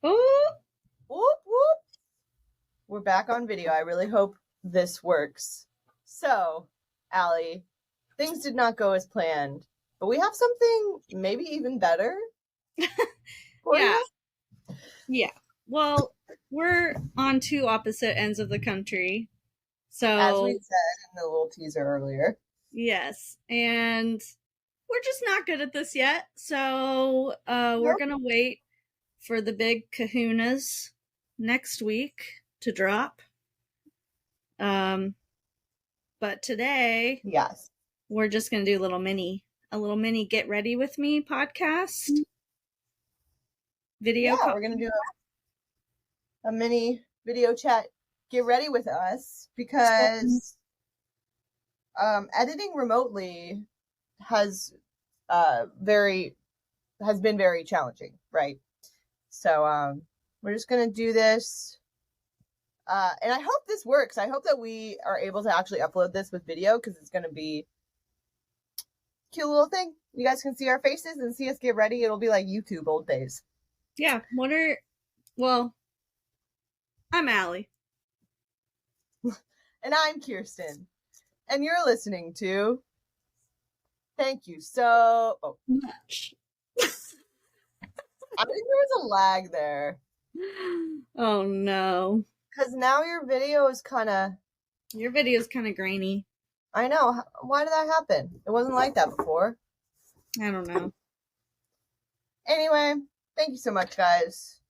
Oh, Whoop, whoop. We're back on video. I really hope this works. So, Allie, things did not go as planned, but we have something maybe even better for yeah. you. Yeah. Well, we're on two opposite ends of the country. So, As we said in the little teaser earlier. yes. And we're just not good at this yet. So, we're going to wait for the big kahunas next week to drop. But today, Yes, we're just going to do a little mini get ready with me podcast video. Yeah, we're going to do a mini video chat. Get ready with us because editing remotely has been very challenging, right? So we're just gonna do this, and I hope this works. I hope that we are able to actually upload this with video because it's gonna be a cute little thing. You guys can see our faces and see us get ready. It'll be like YouTube old days. Yeah. I'm Allie. And I'm Kirsten. And you're listening to Thank You So Much. I think there was a lag there. Oh no. Because now your video is Your video's kind of grainy. I know. Why did that happen? It wasn't like that before. I don't know. Anyway, thank you so much, guys.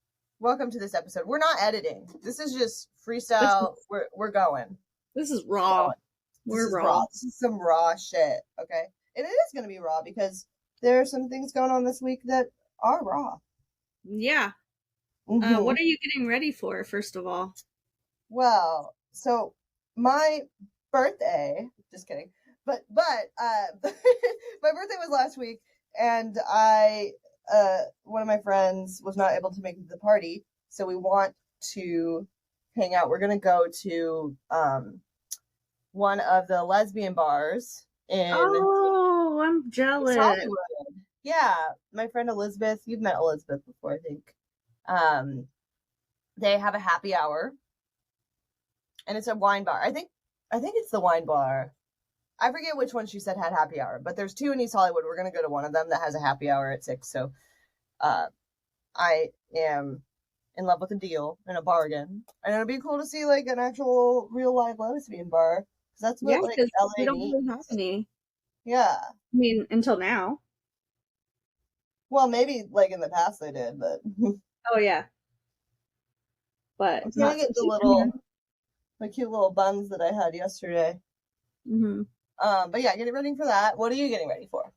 Welcome to this episode. We're not editing. This is just freestyle. We're going. This is raw. We're raw. This is some raw shit, okay? And it is going to be raw because there are some things going on this week that are raw. Yeah. Mm-hmm. What are you getting ready for, first of all? Well, so my birthday, just kidding, but my birthday was last week, and one of my friends was not able to make it to the party, so we want to hang out. We're gonna go to one of the lesbian bars in I'm jealous. Hollywood. Yeah, my friend Elizabeth. You've met Elizabeth before, I think. They have a happy hour, and it's a wine bar. I think it's the wine bar. I forget which one she said had happy hour, but there's two in East Hollywood. We're gonna go to one of them that has a happy hour at 6. So, I am in love with a deal and a bargain, and it'd be cool to see like an actual real live lesbian bar because that's what like LA we don't needs. really have any. Yeah. I mean, until now. Well, maybe like in the past they did, but oh yeah. But I'm trying to get the cute little buns that I had yesterday. Mm-hmm. But yeah, getting ready for that. What are you getting ready for?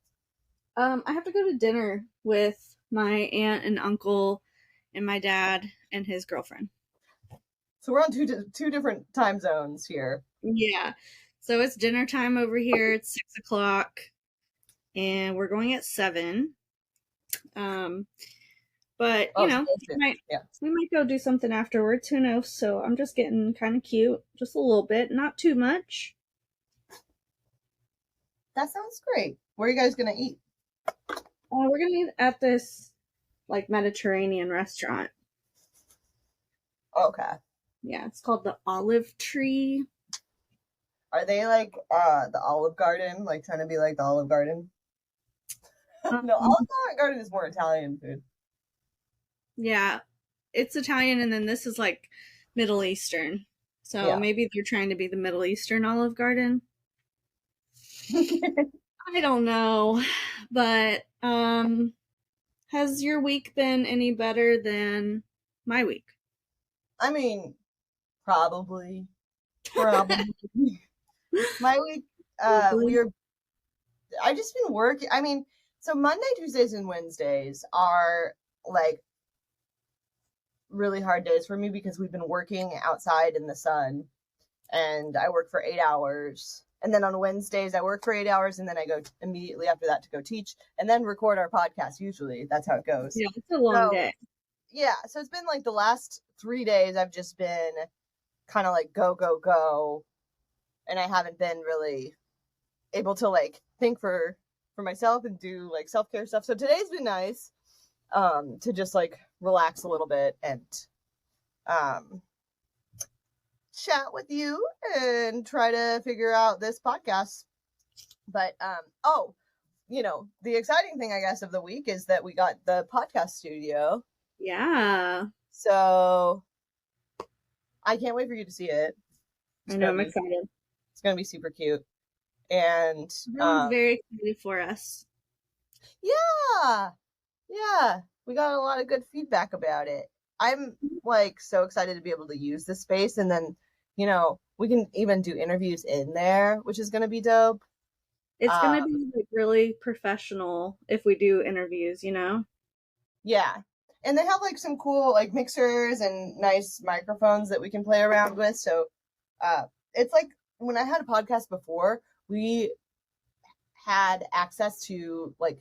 I have to go to dinner with my aunt and uncle and my dad and his girlfriend. So we're on two different time zones here. Yeah. So it's dinner time over here. It's 6:00, and we're going at 7. But we might go do something afterwards. Who knows? So I'm just getting kind of cute, just a little bit, not too much. That sounds great. Where are you guys gonna eat? We're gonna eat at this like Mediterranean restaurant. Okay. Yeah, it's called the Olive Tree. Are they like the Olive Garden? Like trying to be like the Olive Garden? No, Olive Garden is more Italian food. Yeah, it's Italian, and then this is like Middle Eastern. So maybe they're trying to be the Middle Eastern Olive Garden. I don't know, but has your week been any better than my week? I mean, probably. My week, I've just been working. I mean, so Monday, Tuesdays, and Wednesdays are like really hard days for me because we've been working outside in the sun, and I work for 8 hours. And then on Wednesdays, I work for 8 hours, and then I go immediately after that to go teach, and then record our podcast. Usually, that's how it goes. Yeah, it's a long day. Yeah, so it's been like the last 3 days I've just been kind of like go, and I haven't been really able to like think for myself and do like self-care stuff. So today's been nice to just like relax a little bit and um, chat with you and try to figure out this podcast. But the exciting thing, I guess, of the week is that we got the podcast studio. Yeah. So I can't wait for you to see it. I know, I'm excited. It's gonna be super cute. And everyone's very excited for us. Yeah. We got a lot of good feedback about it. I'm like so excited to be able to use this space, and then we can even do interviews in there, which is gonna be dope. It's gonna be like really professional if we do interviews, Yeah. And they have like some cool like mixers and nice microphones that we can play around with. So it's like when I had a podcast before, we had access to like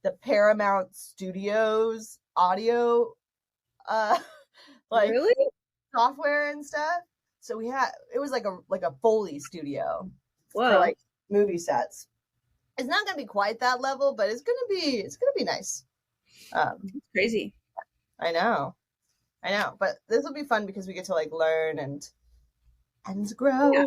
the Paramount Studios audio like really? software and stuff. So it was like a Foley studio. Whoa. For like movie sets. It's not gonna be quite that level, but it's gonna be nice. It's crazy. I know, but this will be fun because we get to like learn and grow. Yeah.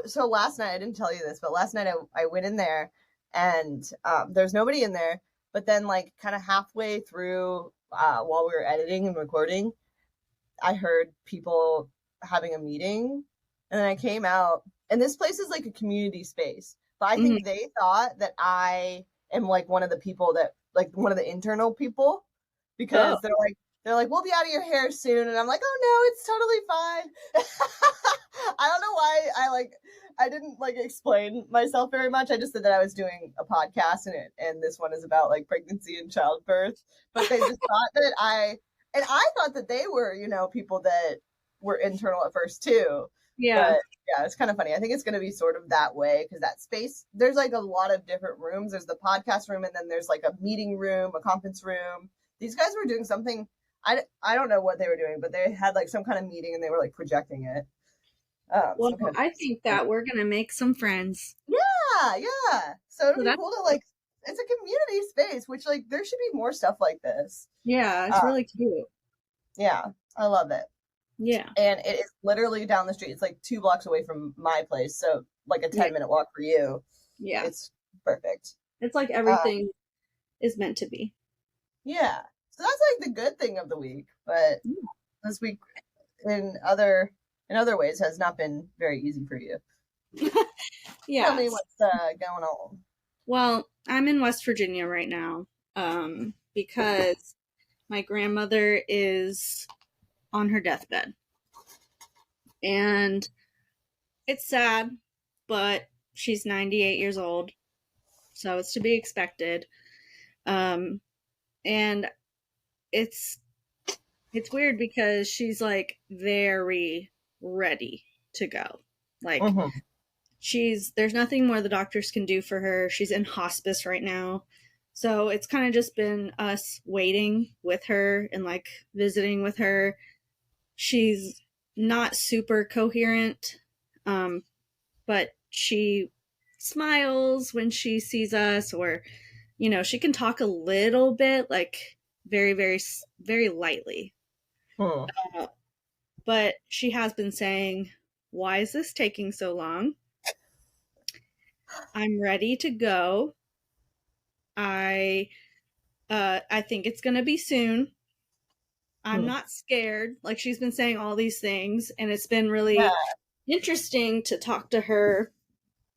So last night, I didn't tell you this, but last night I went in there and there's nobody in there. But then like kind of halfway through, while we were editing and recording, I heard people having a meeting, and then I came out, and this place is like a community space. But I think they thought that I am like one of the people that like one of the internal people, because they're like, we'll be out of your hair soon. And I'm like, oh no, it's totally fine. I don't know why I didn't like explain myself very much. I just said that I was doing a podcast and this one is about like pregnancy and childbirth. But they just thought that I thought that they were, people that were internal at first too. Yeah. But yeah, it's kind of funny. I think it's going to be sort of that way because that space, there's like a lot of different rooms. There's the podcast room, and then there's like a meeting room, a conference room. These guys were doing something. I don't know what they were doing, but they had like some kind of meeting and they were like projecting it. Well, I think that we're going to make some friends. Yeah. So it'd be cool to like, it's a community space, which like there should be more stuff like this. Yeah, it's really cute. Yeah, I love it. Yeah. And it is literally down the street. It's like 2 blocks away from my place. So like a 10-minute walk for you. Yeah. It's perfect. It's like everything is meant to be. Yeah. So that's like the good thing of the week. But this week in other ways has not been very easy for you. Yeah. Tell me what's going on. Well, I'm in West Virginia right now because my grandmother is on her deathbed. And it's sad, but she's 98 years old, so it's to be expected. And it's weird because she's like very ready to go. Like there's nothing more the doctors can do for her. She's in hospice right now. So it's kind of just been us waiting with her and like visiting with her. She's not super coherent, but she smiles when she sees us, or, she can talk a little bit, like very, very, very lightly. But she has been saying, why is this taking so long? I'm ready to go. I think it's going to be soon. I'm not scared. Like, she's been saying all these things, and it's been really interesting to talk to her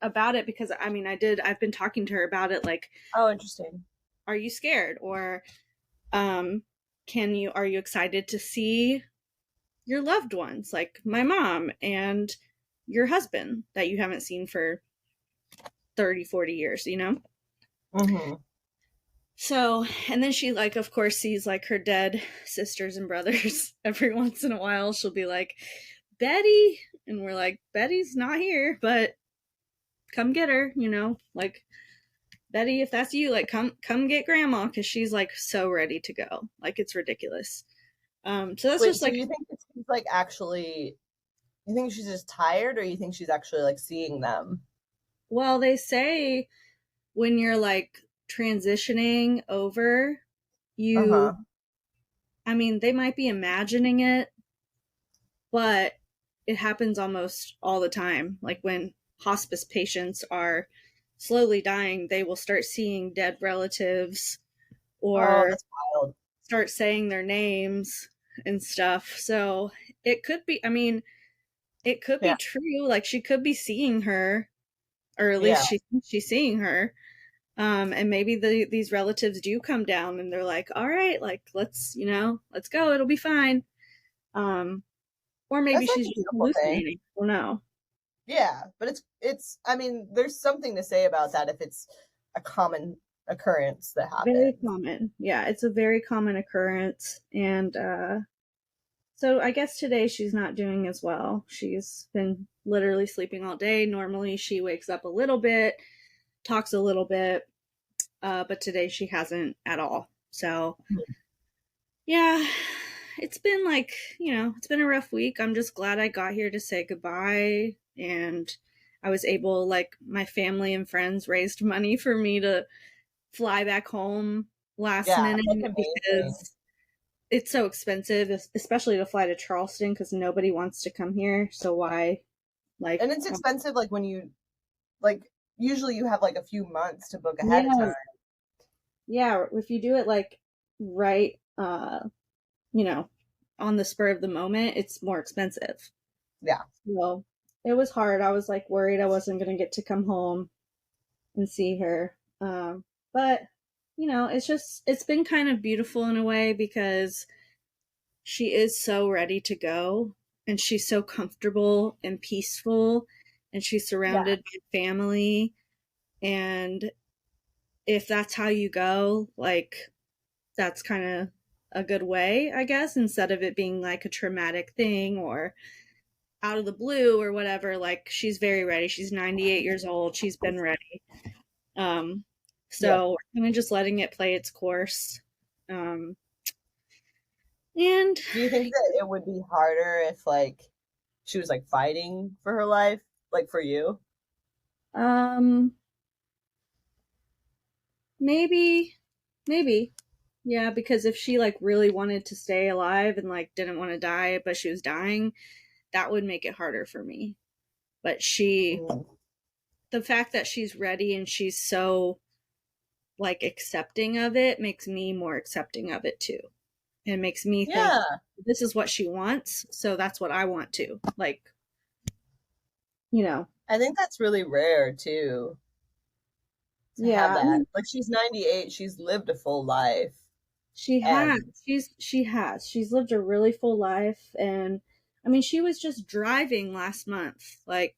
about it because, I've been talking to her about it, like, oh, interesting. Are you scared? Or, are you excited to see your loved ones, like my mom and your husband that you haven't seen for 30, 40 years, So, and then she, like, of course, sees, like, her dead sisters and brothers. Every once in a while, she'll be like, Betty! And we're like, Betty's not here, but come get her, Like, Betty, if that's you, like, come get Grandma, because she's, like, so ready to go. Like, it's ridiculous. So that's just, like... you think she's, like, actually... You think she's just tired, or you think she's actually, like, seeing them? Well, they say when you're, like, transitioning over, you I mean, they might be imagining it, but it happens almost all the time. Like when hospice patients are slowly dying, they will start seeing dead relatives Oh, or that's wild. start saying their names and stuff. So it could be, I mean, it could Yeah. be true. Like she could be seeing her, or at Yeah. least she's seeing her. And maybe these relatives do come down and they're like, all right, like let's go, it'll be fine. Um, or maybe That's like she's a just beautiful thing. hallucinating. I don't know. Yeah, but I mean, there's something to say about that if it's a common occurrence that Very happens. common. Yeah, it's a very common occurrence. And so I guess today she's not doing as well. She's been literally sleeping all day. Normally she wakes up a little bit, talks a little bit, but today she hasn't at all. So yeah, it's been like, it's been a rough week. I'm just glad I got here to say goodbye. And I was able, like, my family and friends raised money for me to fly back home last Yeah, minute that's amazing. because it's so expensive, especially to fly to Charleston because nobody wants to come here. So why, like, And it's expensive like when you like usually you have like a few months to book ahead of yeah, time. yeah. If you do it like right, you know, on the spur of the moment, it's more expensive. Yeah. So it was hard. I was like worried I wasn't going to get to come home and see her. But it's been kind of beautiful in a way because she is so ready to go and she's so comfortable and peaceful and she's Yeah. surrounded by family. And if that's how you go, like, that's kind of a good way, I guess, instead of it being like a traumatic thing or out of the blue or whatever. Like, she's very ready. She's 98 years old. She's been ready. Um, Yeah. so we're kind of just letting it play its course. And Do you think that it would be harder if like she was like fighting for her life, like for you? um, maybe, maybe, yeah, because if she like really wanted to stay alive and like didn't want to die, but she was dying, that would make it harder for me. But Mm. the fact that she's ready and she's so like accepting of it makes me more accepting of it too. It makes me think Yeah. this is what she wants, so that's what I want to. Like, you know, I think that's really rare too to have yeah, I that. mean, Like she's 98, she's lived a full life. she has. And She's lived a really full life and I mean, she was just driving last month. Like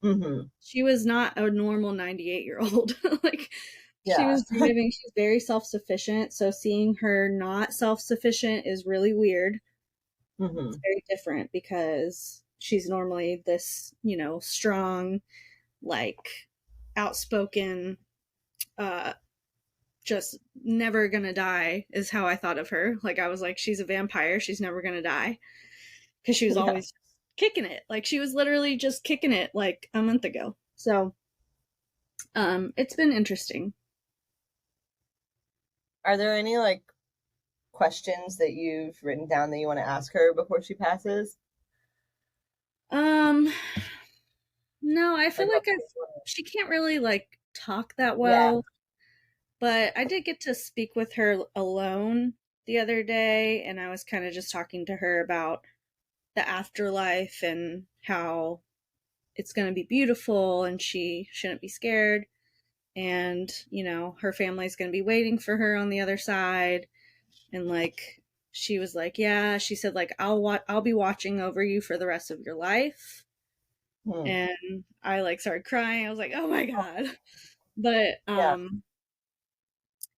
mhm. she was not a normal 98-year-old. Like she Yeah. was driving, she's very self-sufficient, so seeing her not self-sufficient is really weird. It's Mhm. very different because she's normally this, strong, like outspoken, uh just never gonna die is how I thought of her. Like I was like, she's a vampire, she's never gonna die. Because she was Yeah. always kicking it. Like she was literally just kicking it like a month ago. So it's been interesting. Are there any like questions that you've written down that you want to ask her before she passes? Um no, I feel Like like what? she can't really like talk that Yeah. well, but I did get to speak with her alone the other day and I was kind of just talking to her about the afterlife and how it's going to be beautiful and she shouldn't be scared and her family's going to be waiting for her on the other side and like she was like yeah, she said like I'll be watching over you for the rest of your life. Hmm. And I like started crying. I was like, oh my god. But Yeah.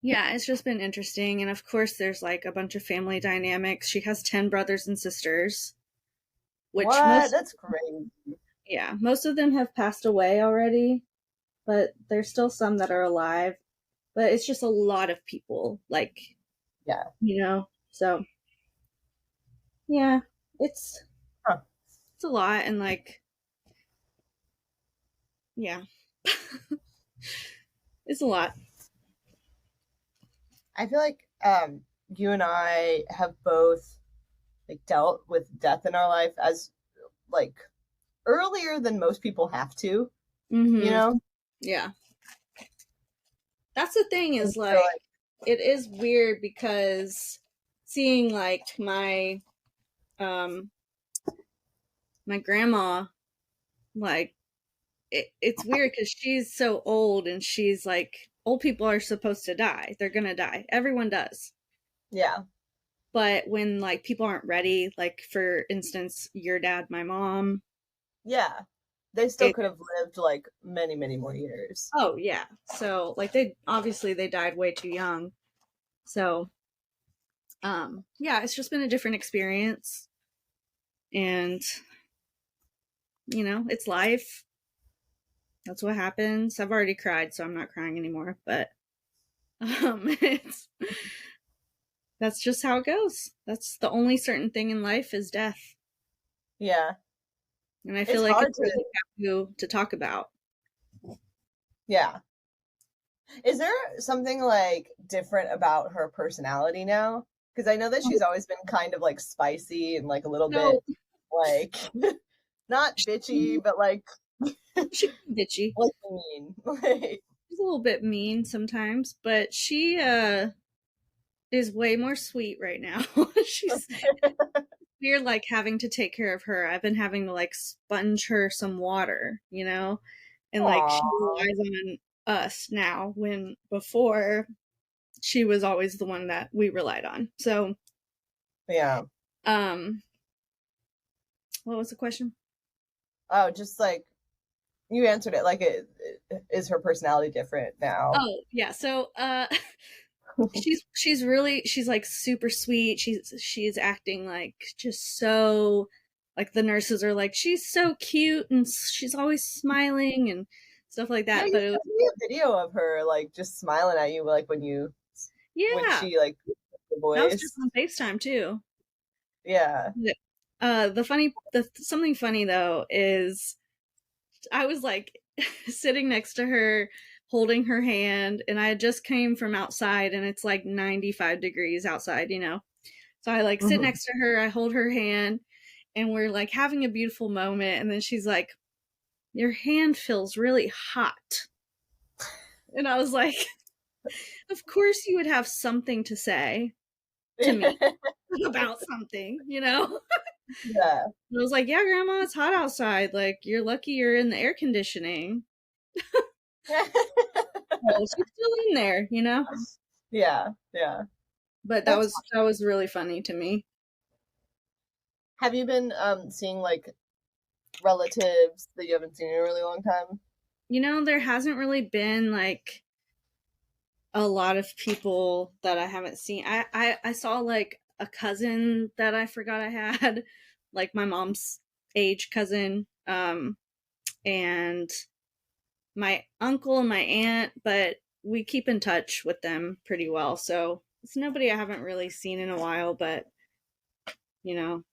yeah, it's just been interesting. And of course there's like a bunch of family dynamics. She has 10 brothers and sisters, which What? That's great. most of them have passed away already, but there's still some that are alive. But it's just a lot of people, like, Yeah. so yeah, it's Huh. it's a lot and like yeah. It's a lot. I feel like you and I have both like dealt with death in our life as like earlier than most people have to, you Mm-hmm. know? Yeah. That's the thing And is so like it is weird because seeing like um my grandma like it's weird because she's so old and she's like old people are supposed to die. They're gonna die. Everyone does. yeah. But when like people aren't ready, like for instance, your dad, my mom, Yeah. They still it could have lived like many, many more years. oh yeah. So like they obviously they died way too young. So yeah, it's just been a different experience and it's life. That's what happens. I've already cried, so I'm not crying anymore, but it's that's just how it goes. That's the only certain thing in life is death. Yeah. And I feel It's like hard it's to, really taboo to talk about. yeah. Is there something like different about her personality now? Because I know that she's always been kind of like spicy and like a little bit So like not bitchy, but she's bitchy. like mean. Like, She's a little bit mean sometimes, but she is way more sweet right now. She's weird like having to take care of her. I've been having to like sponge her some water, and like she aw, relies on us now when before she was always the one that we relied on. So, yeah. um, what was the question? Oh, just like you answered it. Like, is her personality different now? Oh, yeah. So, she's like super sweet. She's acting like just so like the nurses are like she's so cute and she's always smiling and stuff like Yeah, that. you But it was sent me a video of her like just smiling at you, like when yeah, she like the that was just voice. on FaceTime too. Yeah. Yeah. The something funny though is I was like sitting next to her holding her hand and I had just came from outside and it's like 95 degrees outside. So I like sit Hmm. next to her, I hold her hand and we're like having a beautiful moment and then she's like your hand feels really hot. And I was like of course you would have something to say to me about something. Yeah. I was like, yeah, grandma, it's hot outside. Like, you're lucky you're in the air conditioning. Well, she's still in there. Yeah. Yeah. But that That's was that was really funny to me. Have you been seeing like relatives that you haven't seen in a really long time? There hasn't really been like a lot of people that I haven't seen. I saw like a cousin that I forgot I had, like my mom's age cousin, and my uncle and my aunt, but we keep in touch with them pretty well. So it's nobody I haven't really seen in a while, but you know,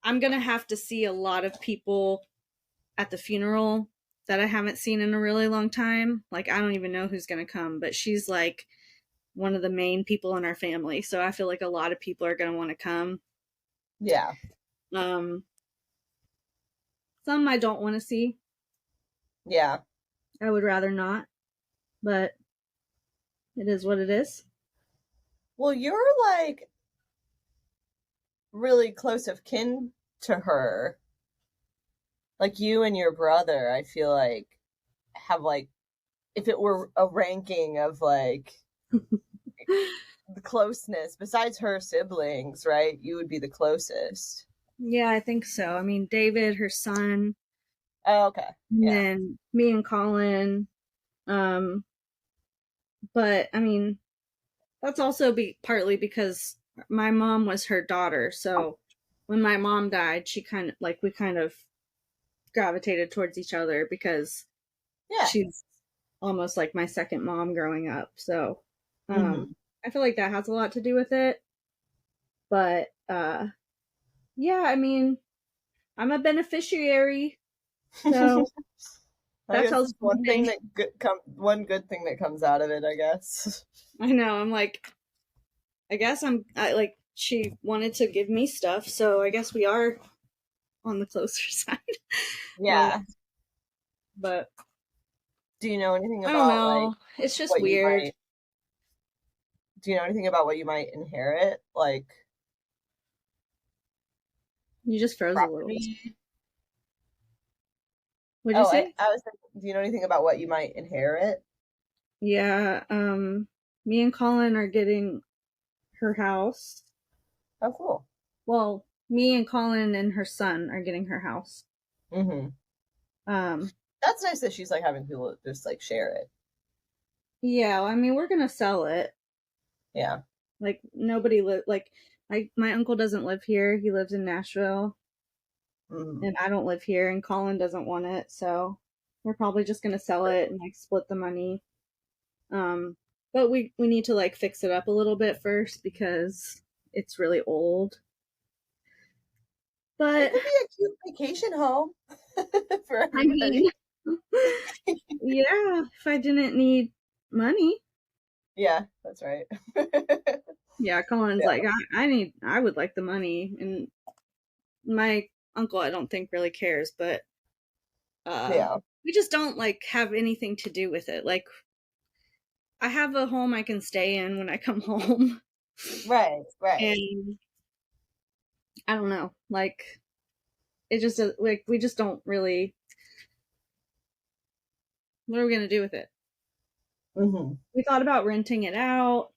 I'm gonna have to see a lot of people at the funeral that I haven't seen in a really long time. Like I don't even know who's gonna come, but she's like one of the main people in our family. So I feel like a lot of people are gonna want to come. Yeah. Um some I don't want to see. Yeah. I would rather not, but it is what it is. Well, you're like really close of kin to her. Like you and your brother, I feel like have like if it were a ranking of like the closeness besides her siblings, right? You would be the closest. Yeah, I think so. I mean, David, her son, Oh, okay. and Yeah. then me and Colin. Um, but I mean, that's also partly because my mom was her daughter. So when my mom died, she kind of like we kind of gravitated towards each other because Yeah. she's almost like my second mom growing up. So Hmm. I feel like that has a lot to do with it. But yeah, I mean, I'm a beneficiary, so I that guess tells it's you one thing something. that one good thing that comes out of it, I guess. I know. I'm like, I guess like she wanted to give me stuff, so I guess we are on the closer side. Yeah. But Do you know anything I don't about like know. It's just what you weird. might do you know anything about what you might inherit? Like You just froze a little. property? What'd you Oh, say? I was thinking, do you know anything about what you might inherit? Yeah, me and Colin are getting her house. Oh, cool. Well, me and Colin and her son are getting her house. Mm-hmm. Um, That's nice that she's like having people just like share it. yeah, I mean, we're gonna sell it. Yeah. Like nobody live like my uncle doesn't live here. He lives in Nashville, Mm-hmm. and I don't live here, and Colin doesn't want it, so we're probably just gonna sell it and like split the money. Um, but we need to like fix it up a little bit first because it's really old. It But could be a cute vacation home for I mean, everybody. yeah, if I didn't need money. Yeah, that's right. Yeah, Colin's Yeah. like, I would like the money. And my uncle, I don't think really cares, but Yeah. we just don't like have anything to do with it. Like, I have a home I can stay in when I come home. Right, right. And I don't know, like, it just, like, we just don't really, what are we going to do with it? Mm-hmm. We thought about renting it out.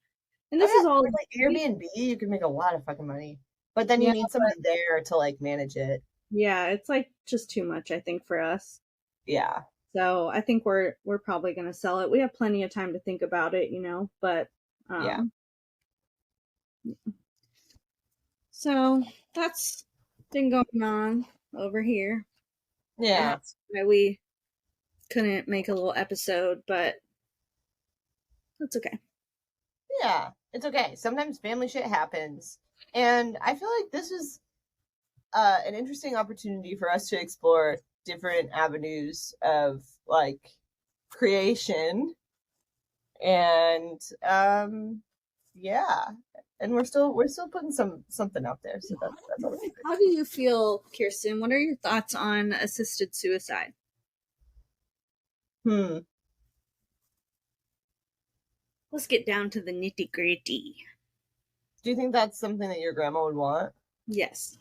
And Oh this is yeah, all or like great. Airbnb, you could make a lot of fucking money. But then you Yeah, need somebody there to like manage it. yeah, it's like just too much, I think, for us. Yeah. So I think we're probably gonna sell it. We have plenty of time to think about it, but Yeah. um so that's been going on over here. And Yeah. that's why we couldn't make a little episode, but that's okay. Yeah. It's okay. Sometimes family shit happens. And I feel like this is an interesting opportunity for us to explore different avenues of like creation and yeah, and we're still putting something out there, so that's always good. How do you feel, Kirsten? What are your thoughts on assisted suicide? Hmm. Let's get down to the nitty gritty. Do you think that's something that your grandma would want? Yes.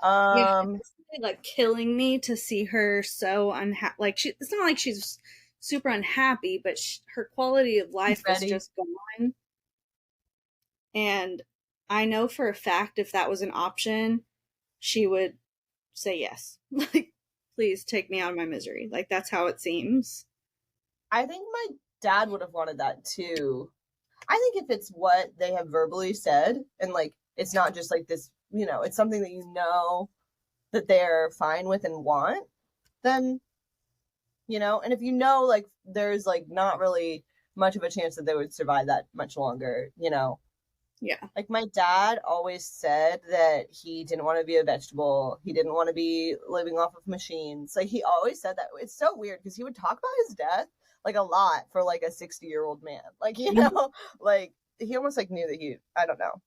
Yeah, Um, it's really, like killing me to see her so unhappy. Like it's not like she's super unhappy, but her quality of she's life is ready. just gone. And I know for a fact if that was an option, she would say yes. Like, please take me out of my misery. Like that's how it seems. I think my dad would have wanted that too. I think if it's what they have verbally said, and like it's not just like this, it's something that that they're fine with and want, then and if like there's like not really much of a chance that they would survive that much longer, Yeah. like my dad always said that he didn't want to be a vegetable, he didn't want to be living off of machines. Like he always said that. It's so weird because he would talk about his death like a lot for like a 60-year-old man, like like he almost like knew that he, I don't know,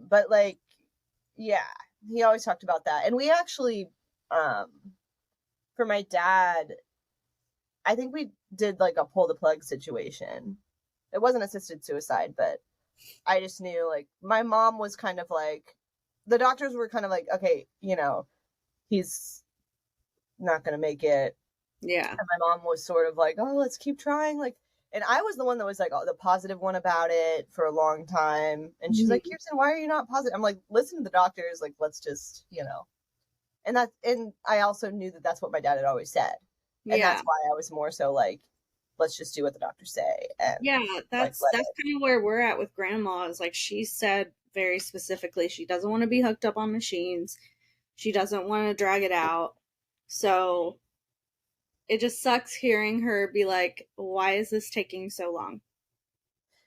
but like yeah, he always talked about that. And we actually um for my dad, I think we did like a pull the plug situation. It wasn't assisted suicide, but I just knew like my mom was kind of like, the doctors were kind of like, okay, he's not going to make it. Yeah. And my mom was sort of like, oh, let's keep trying. Like, and I was the one that was like, oh, the positive one about it for a long time. And she's like, Mm-hmm. Kirsten, why are you not positive? I'm like, listen to the doctors. Like, let's just, and I also knew that that's what my dad had always said. And Yeah. that's why I was more so like, let's just do what the doctors say. And Yeah, like, that's kind of where we're at with grandma. Is like she said very specifically she doesn't want to be hooked up on machines. She doesn't want to drag it out. So it just sucks hearing her be like, why is this taking so long?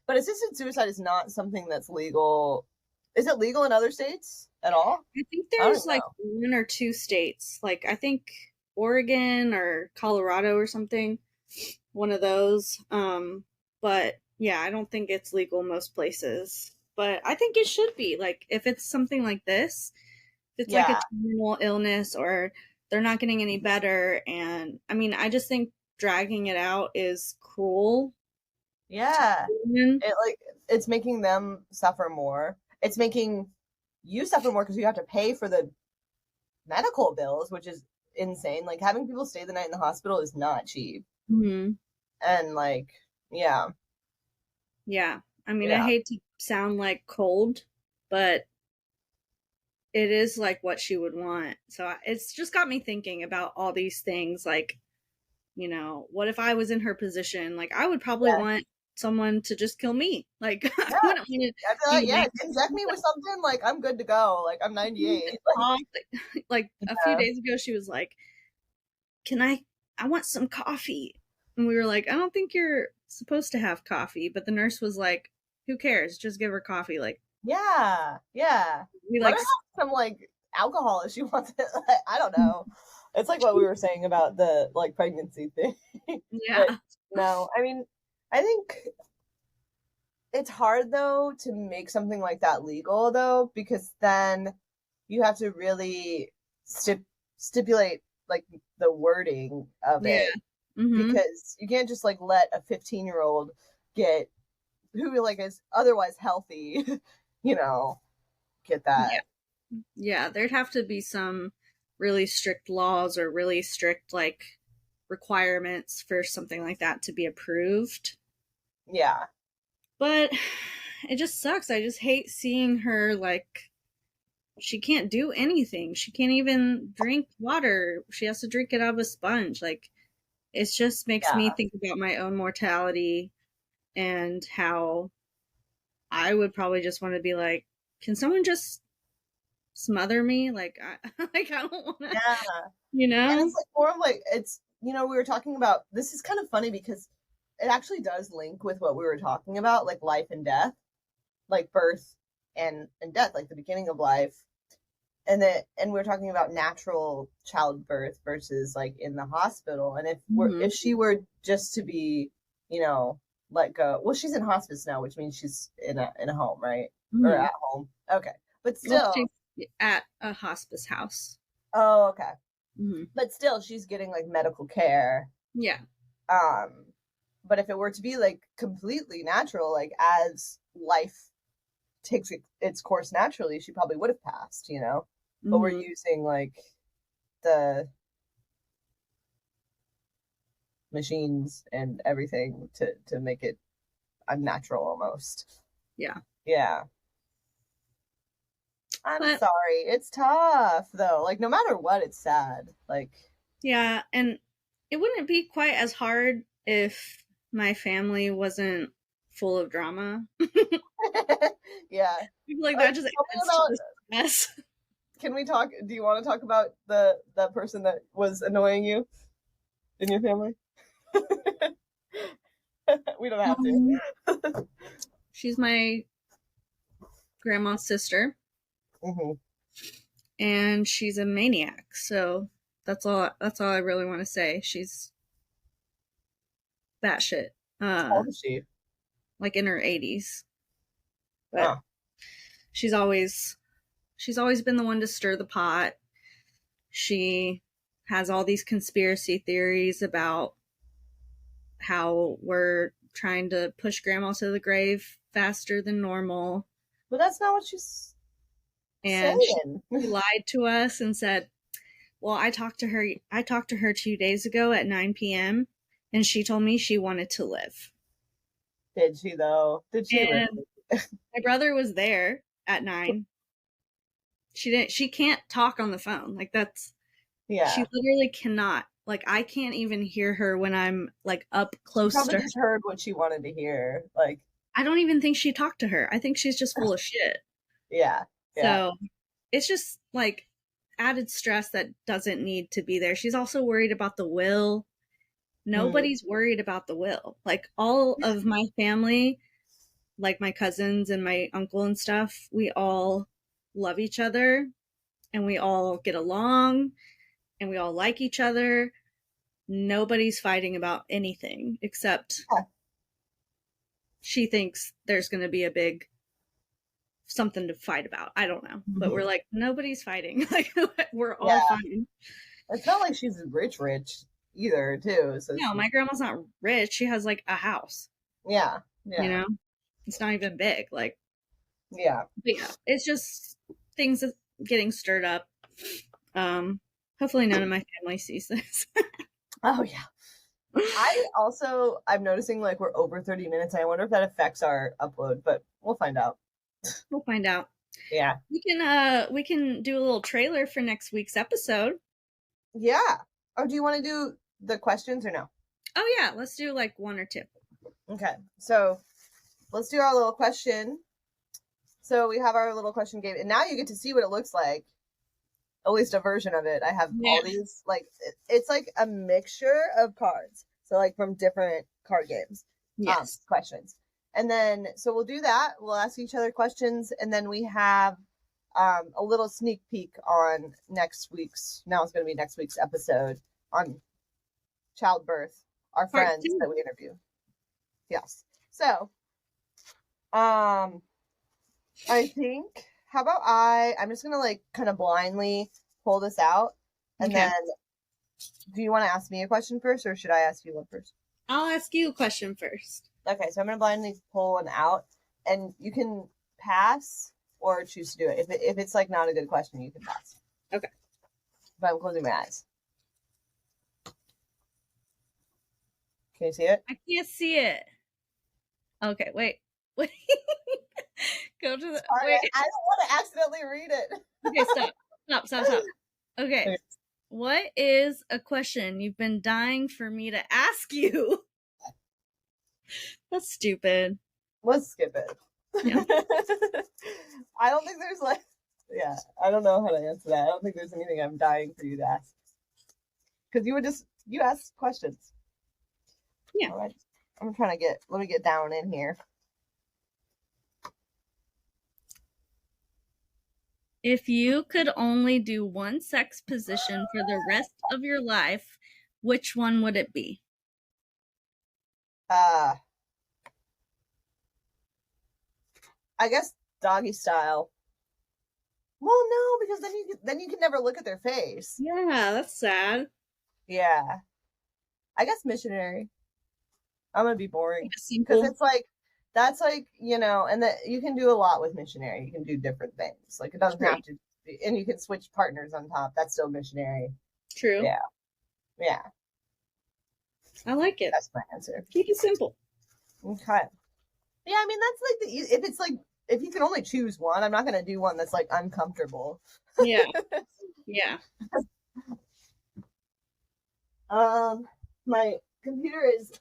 But assisted suicide is not something that's legal. Is it legal in other states at all? I think I don't there's even like know. one or two states, like I think Oregon or Colorado or something, one of those. But Yeah, I don't think it's legal most places, but I think it should be. Like, if it's something like this, if it's like a Yeah. terminal illness or they're not getting any better, and I mean, I just think dragging it out is cruel to Yeah. women. It's making them suffer more. It's making you suffer more because you have to pay for the medical bills, which is insane. Like having people stay the night in the hospital is not cheap. Hmm. And like, yeah, Yeah, I mean, I yeah, hate to sound like cold, but it is like what she would want. So it's just got me thinking about all these things. Like, what if I was in her position? Like, I would probably yeah, want someone to just kill me. Like, I yeah. wouldn't want to I feel like, be yeah, inject me with something. Like I'm good to go. Like I'm 98. off. Like a few Yeah, days ago, she was like, "Can I want some coffee?" And we were like, "I don't think you're supposed to have coffee." But the nurse was like, "Who cares? Just give her coffee." Like yeah, yeah. we Let like, her have some like alcohol if she wants it. I don't know. It's like what we were saying about the like pregnancy thing. But yeah, no, I mean, I think it's hard though to make something like that legal though, because then you have to really stipulate like the wording of yeah. it Mm-hmm. because you can't just like let a 15-year-old get who like is otherwise healthy, you know, get Yeah, that. yeah. There'd have to be some really strict laws or really strict like requirements for something like that to be approved. Yeah. But it just sucks. I just hate seeing her like she can't do anything. She can't even drink water. She has to drink it out of a sponge. Like it just makes me Yeah. think about my own mortality and how I would probably just want to be like, can someone just smother me? Like I like I don't want to, Yeah. you And know? it's like more of like it's we were talking about this is kind of funny because it actually does link with what we were talking about, like life and death, like birth and death, like the beginning of life. And we are talking about natural childbirth versus like in the hospital. And Mm-hmm. if she were just to be, you know, let go. Well, she's in hospice now, which means she's in a home, right? Or Mm-hmm. at home. Okay. But Well, still, she's at a hospice house. oh, okay. Mm-hmm. But still she's getting like medical care. Yeah. Um but if it were to be like completely natural, like as life takes its course naturally, she probably would have passed, you know? But we're Mm-hmm. using like the machines and everything to make it unnatural almost. Yeah. Yeah. I'm But sorry. It's tough though. Like no matter what, it's sad. Like yeah, and it wouldn't be quite as hard if my family wasn't full of drama. yeah. Like that just Tell me adds to about the stress. can we talk do you want to talk about the person that was annoying you in your family? We don't have Um, to. she's my grandma's sister, Hmm. and she's a maniac. So that's all. That's all I really want to say. She's batshit, How old is she? like in her 80s, but Oh. she's always she's always been the one to stir the pot. She has all these conspiracy theories about how we're trying to push grandma to the grave faster than normal. But that's not what she's And she saying. lied to us and said, well, I talked to her 2 days ago at 9 p.m. and she told me she wanted to live. Did she though? Did she And really? my brother was there at 9. She can't talk on the phone. Like she Yeah. literally cannot. Like I can't even hear her when I'm like up She close probably to her. just heard what she wanted to hear. Like, I don't even think she talked to her. I think she's just full of shit. yeah. Yeah. So it's just like added stress that doesn't need to be there. She's also worried about the will. Mm. Nobody's worried about the will. Like all of my family, like my cousins and my uncle and stuff, we all love each other and we all get along and we all like each other. Nobody's fighting about anything except Yeah. she thinks there's going to be a big something to fight about. I don't know. But we're like, nobody's fighting. Like, we're all fine. It's not like she's rich either, too. So no, my grandma's not rich. She has like a house. Yeah. You know? It's not even big. Like, yeah. But yeah, it's just things getting stirred up. Hopefully none of my family sees this. Oh, yeah. I'm noticing like we're over 30 minutes. I wonder if that affects our upload, but we'll find out. We'll find out. Yeah. We can do a little trailer for next week's episode. Yeah. Oh, do you want to do the questions or no? Oh yeah, let's do like one or two. Okay. So let's do our little question. So we have our little question game, and now you get to see what it looks like. At least a version of it. I have all these, like, it's like a mixture of cards. So, like, from different card games. Yes. Questions. And then, so we'll do that. We'll ask each other questions. And then we have a little sneak peek on next week's episode on childbirth, our friends that we interview. Yes. So, I think, how about I'm just going to like kind of blindly pull this out. And then, do you want to ask me a question first or should I ask you one first? I'll ask you a question first. Okay, so I'm going to blindly pull one out and you can pass or choose to do it. If it's like not a good question, you can pass. Okay. But I'm closing my eyes. Can you see it? I can't see it. Okay, wait. Go to the. Sorry, wait. I don't want to accidentally read it. Okay, stop. Okay. What is a question you've been dying for me to ask you? That's stupid. Let's skip it. Yeah. I don't think there's like. Yeah, I don't know how to answer that. I don't think there's anything I'm dying for you to ask. Because you ask questions. Yeah. All right. Let me get down in here. If you could only do one sex position for the rest of your life, which one would it be? I guess doggy style. Well, no, because then you can never look at their face. Yeah, that's sad. Yeah. I guess missionary. I'm gonna be boring because it's like that's like, you know, and that you can do a lot with missionary. You can do different things. Like it doesn't have to be, and you can switch partners on top. That's still missionary. True. Yeah. Yeah. I like it. That's my answer. Keep it simple. Okay. Yeah, I mean that's like if you can only choose one, I'm not gonna do one that's like uncomfortable. Yeah. Yeah. My computer is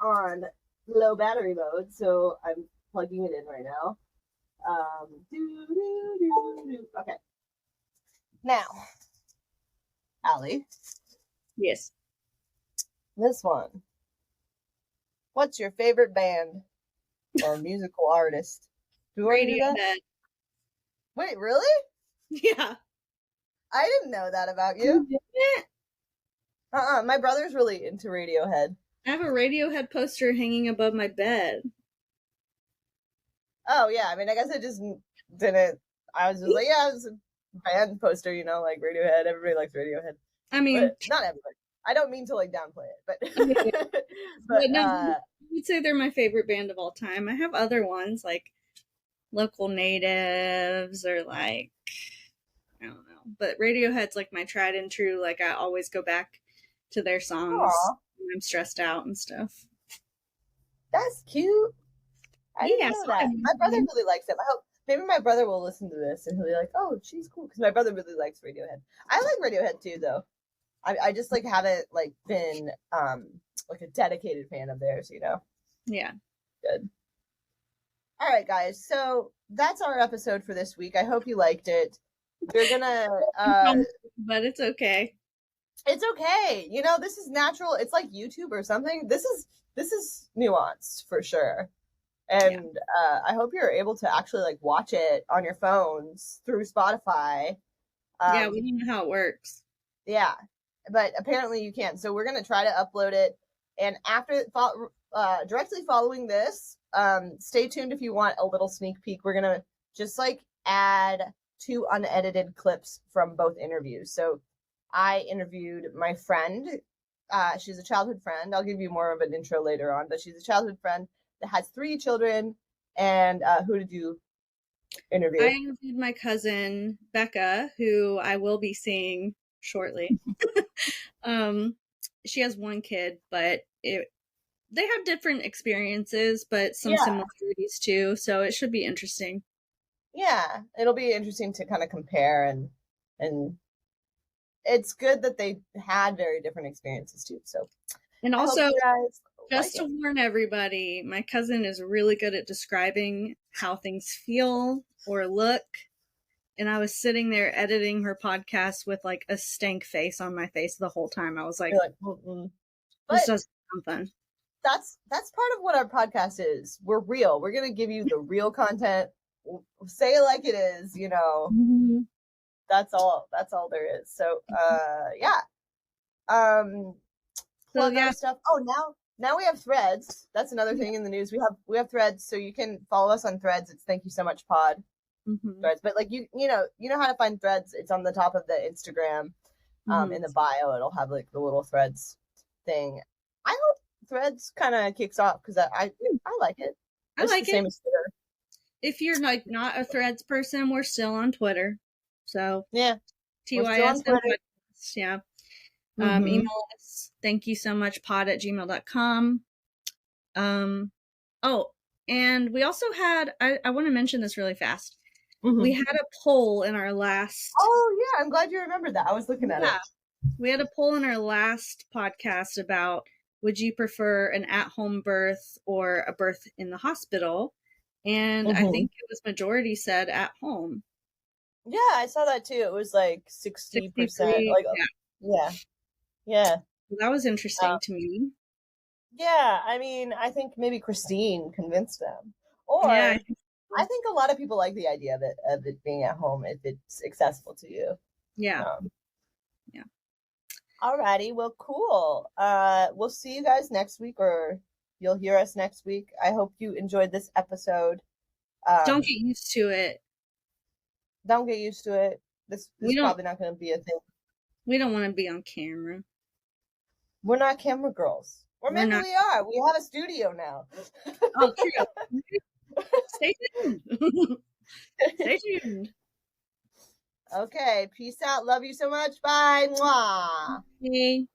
on low battery mode, so I'm plugging it in right now. Okay. Now, Allie. Yes. This one. What's your favorite band or musical artist? Radiohead. Wait, really? Yeah. I didn't know that about you. My brother's really into Radiohead. I have a Radiohead poster hanging above my bed. Oh, yeah. I mean, I guess I just didn't. I was just like, yeah, it's a band poster, you know, like Radiohead. Everybody likes Radiohead. I mean, but not everybody. I don't mean to like downplay it, but no, I would say they're my favorite band of all time. I have other ones like Local Natives or like, I don't know, but Radiohead's like my tried and true. Like I always go back to their songs when I'm stressed out and stuff. That's cute. I didn't know that. My brother really likes them. I hope maybe my brother will listen to this and he'll be like, "Oh, she's cool," because my brother really likes Radiohead. I like Radiohead too, though. I just like haven't like been like a dedicated fan of theirs, you know. Yeah. Good. All right, guys. So that's our episode for this week. I hope you liked it. We're gonna but it's okay. It's okay. You know, this is natural. It's like YouTube or something. This is nuanced for sure. And I hope you're able to actually like watch it on your phones through Spotify. Yeah, we don't know how it works. Yeah, but apparently you can. So we're gonna try to upload it, and after directly following this, stay tuned if you want a little sneak peek. We're gonna just like add 2 unedited clips from both interviews. So I interviewed my friend. She's a childhood friend. I'll give you more of an intro later on, but she's a childhood friend that has 3 children. And who did you interview? I interviewed my cousin Becca, who I will be seeing shortly. She has 1 kid, but they have different experiences, but some similarities too. So it should be interesting. Yeah, it'll be interesting to kind of compare, and it's good that they had very different experiences too. So, and also, just like to warn everybody, my cousin is really good at describing how things feel or look. And I was sitting there editing her podcast with like a stank face on my face the whole time. I was like, this doesn't sound fun. That's part of what our podcast is. We're real. We're gonna give you the real content. Say it like it is, you know. Mm-hmm. That's all there is. So yeah. So yeah, stuff. Oh, now we have Threads. That's another thing in the news. We have Threads, so you can follow us on Threads. It's Thank You So Much Pod. Mm-hmm. Threads, but like you know how to find Threads. It's on the top of the Instagram. In the bio, it'll have like the little Threads thing. I hope Threads kind of kicks off because I like it. I like the same as Twitter. If you're like not a Threads person, we're still on Twitter. So yeah, TYS podcast, yeah. Email us. Thank you so much pod@gmail.com. Oh, and we also had I want to mention this really fast. We had a poll in our last. Oh yeah, I'm glad you remembered that. I was looking at it. We had a poll in our last podcast about would you prefer an at-home birth or a birth in the hospital? And I think it was majority said at home. Yeah, I saw that too. It was like 60%. Like yeah. That was interesting to me. Yeah, I mean, I think maybe Christine convinced them. Or I think a lot of people like the idea of it being at home if it's accessible to you. Yeah. Yeah. Alrighty, well, cool. We'll see you guys next week, or you'll hear us next week. I hope you enjoyed this episode. Don't get used to it. Don't get used to it. This is probably not going to be a thing. We don't want to be on camera. We're not camera girls. Or maybe we are. We have a studio now. Oh, true. Stay tuned. Stay tuned. Okay, peace out. Love you so much. Bye. Mwah. Bye.